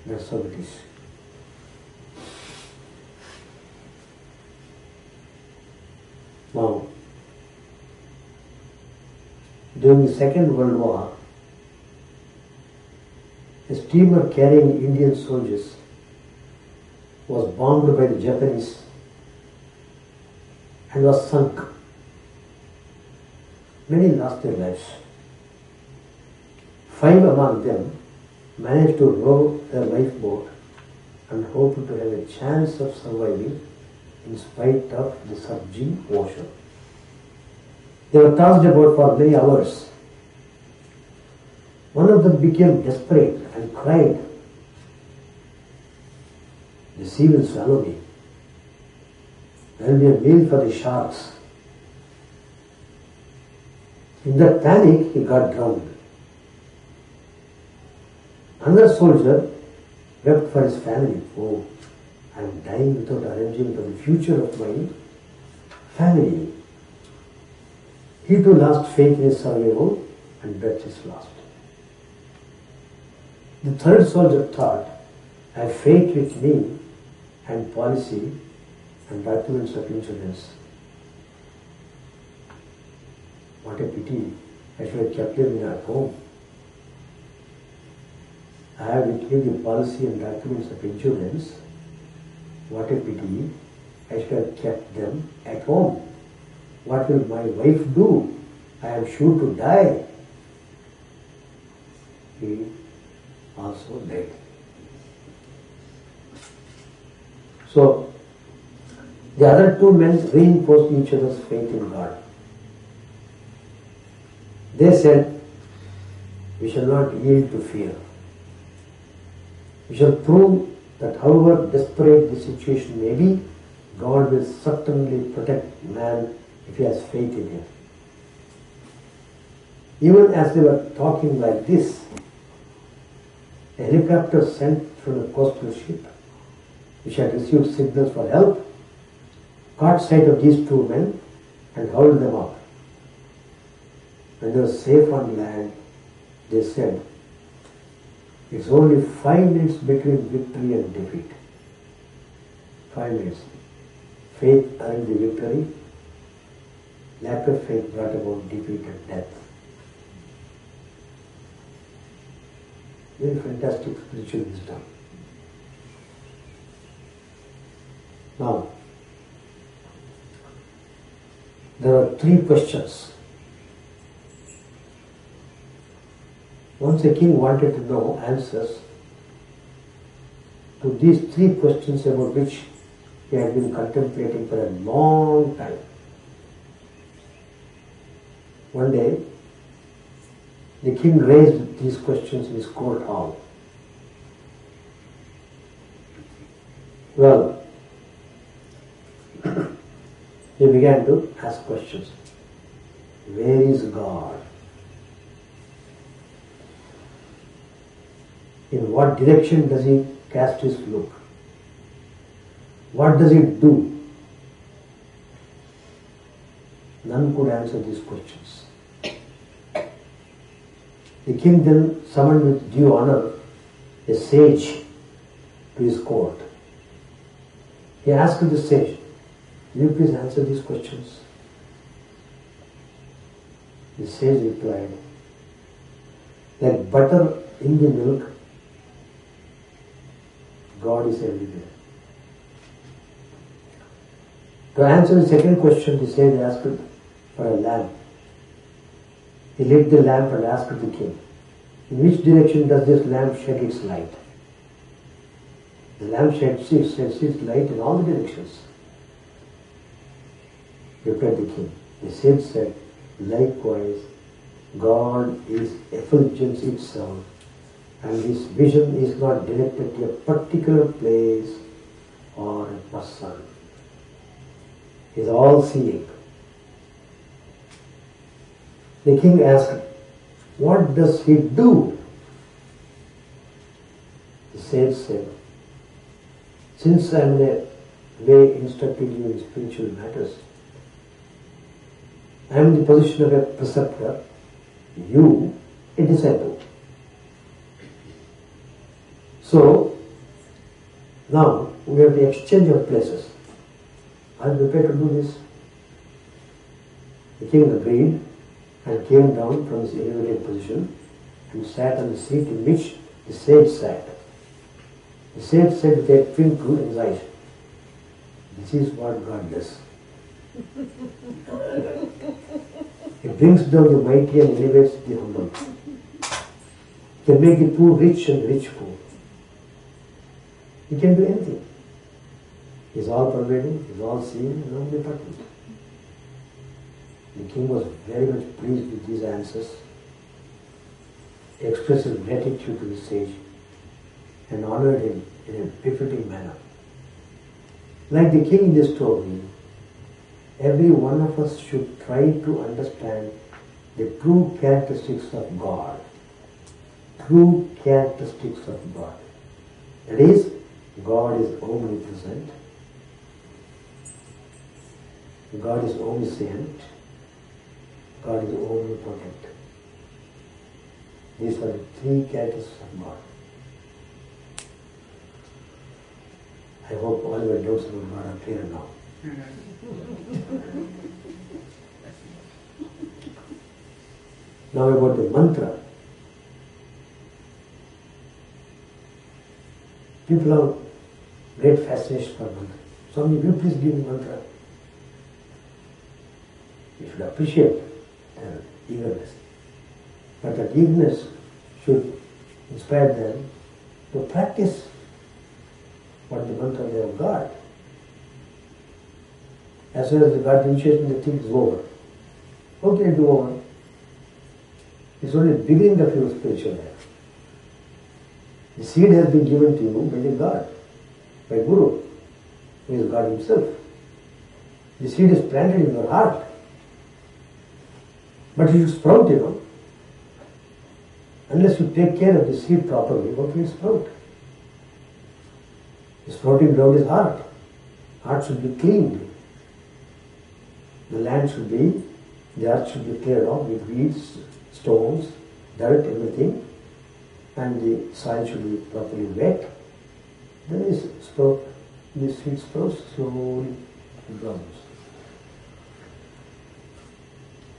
That's how it is. Now, during the Second World War, a steamer carrying Indian soldiers was bombed by the Japanese and was sunk. Many lost their lives. 5 among them managed to row their lifeboat and hoped to have a chance of surviving in spite of the surging ocean. They were tossed about for many hours. One of them became desperate and cried, "The sea will swallow me. There will be a meal for the sharks." In that panic, he got drowned. Another soldier wept for his family. "Oh, I am dying without arranging for the future of my family." He too lost faith in his survival and death is lost. The third soldier thought, "I have faith with me and policy and documents of insurance. What a pity, I should have kept them at home. I have with me the policy and documents of insurance. What a pity, I should have kept them at home. What will my wife do? I am sure to die." He also died. So, the other 2 men reinforced each other's faith in God. They said, "We shall not yield to fear. We shall prove that however desperate the situation may be, God will certainly protect man if he has faith in him." Even as they were talking like this, a helicopter sent from a coastal ship, which had received signals for help, caught sight of these 2 men and hauled them up. When they were safe on land, they said, "It's only 5 minutes between victory and defeat." 5 minutes. Faith earned the victory. Lack of faith brought about defeat and death. Very fantastic spiritual wisdom. Now, there are 3 questions. Once a king wanted to know answers to these 3 questions about which he had been contemplating for a long time. One day, the king raised these questions in his court hall. Well, he began to ask questions. Where is God? In what direction does he cast his look? What does he do? None could answer these questions. The king then summoned with due honor a sage to his court. He asked the sage, "Will you please answer these questions?" The sage replied, "Like butter in the milk, God is everywhere." To answer the second question, the sage asked for a lamp. He lit the lamp and asked the king, "In which direction does this lamp shed its light?" The lamp sheds its light in all the directions, replied the king. The sage said, "Likewise, God is effulgence itself, and his vision is not directed to a particular place or a person. He is all-seeing." The king asked, "What does he do?" The sage said, "Since I am in a way instructing you in spiritual matters, I am in the position of a preceptor, you a disciple. So, now we have the exchange of places. Are you prepared to do this? The king agreed and came down from his elevated position and sat on the seat in which the sage sat. The sage said with a twinkle in his eyes, "This is what God does. He brings down the mighty and elevates the humble. He can make the poor rich and the rich poor. He can do anything. He is all pervading, he is all seeing and omnipotent." The king was very much pleased with these answers. He expressed his gratitude to the sage and honored him in a befitting manner. Like the king in this story, every one of us should try to understand the true characteristics of God. True characteristics of God. That is, God is omnipresent, God is omniscient, God is omnipotent. These are the three characteristics of God. I hope all your doubts about God are clear now. Now about the mantra. People have great fascination for mantra. Swami, will you please give me mantra? You should appreciate their eagerness. But that eagerness should inspire them to practice what the mantra they have got. As soon as they got initiation, they think it's over. How can it be over? It's only the beginning of your spiritual life. The seed has been given to you by the God, by Guru, who is God himself. The seed is planted in your heart. But it should sprout, Unless you take care of the seed properly, what will it sprout? The sprouting ground is heart. Heart should be cleaned. The land should be, the earth should be cleared off with weeds, stones, dirt, everything, and the soil should be properly wet. Then this seed sprouts, slowly it grows.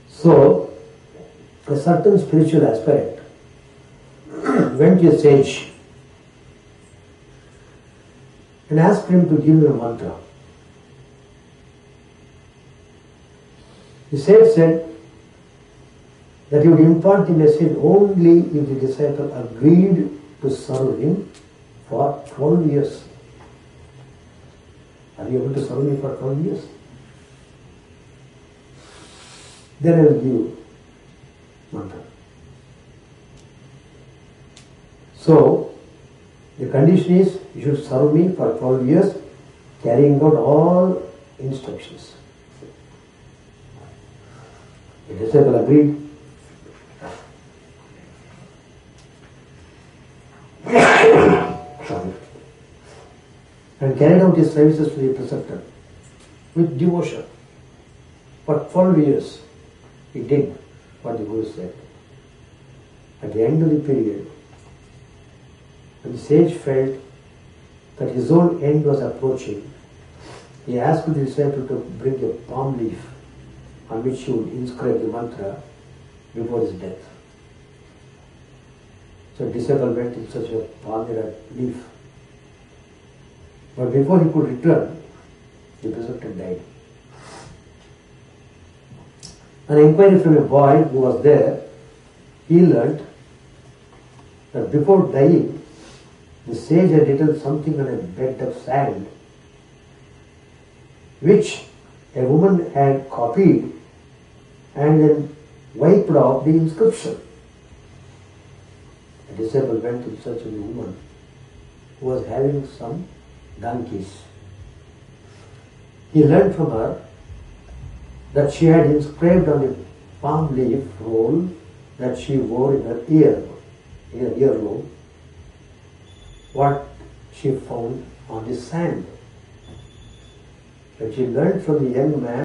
So, a certain spiritual aspirant went to a sage and asked him to give him a mantra. The sage said that he would impart the message only if the disciple agreed to serve him for 12 years. Are you able to serve me for 12 years? Then I will give you mantra. So, the condition is you should serve me for 12 years, carrying out all instructions. The disciple agreed. And carried out his services to the preceptor with devotion. For 12 years, he did what the Guru said. At the end of the period, when the sage felt that his own end was approaching, he asked the disciple to bring a palm leaf on which he would inscribe the mantra before his death. So the disciple went in such a palm leaf. But before he could return, the preceptor died. An inquiry from a boy who was there, he learnt that before dying, the sage had written something on a bed of sand, which a woman had copied and then wiped off the inscription. The disciple went in search of a woman who was having some donkeys. He learned from her that she had inscribed on a palm leaf roll that she wore in her earlobe, what she found on the sand. But she learned from the young man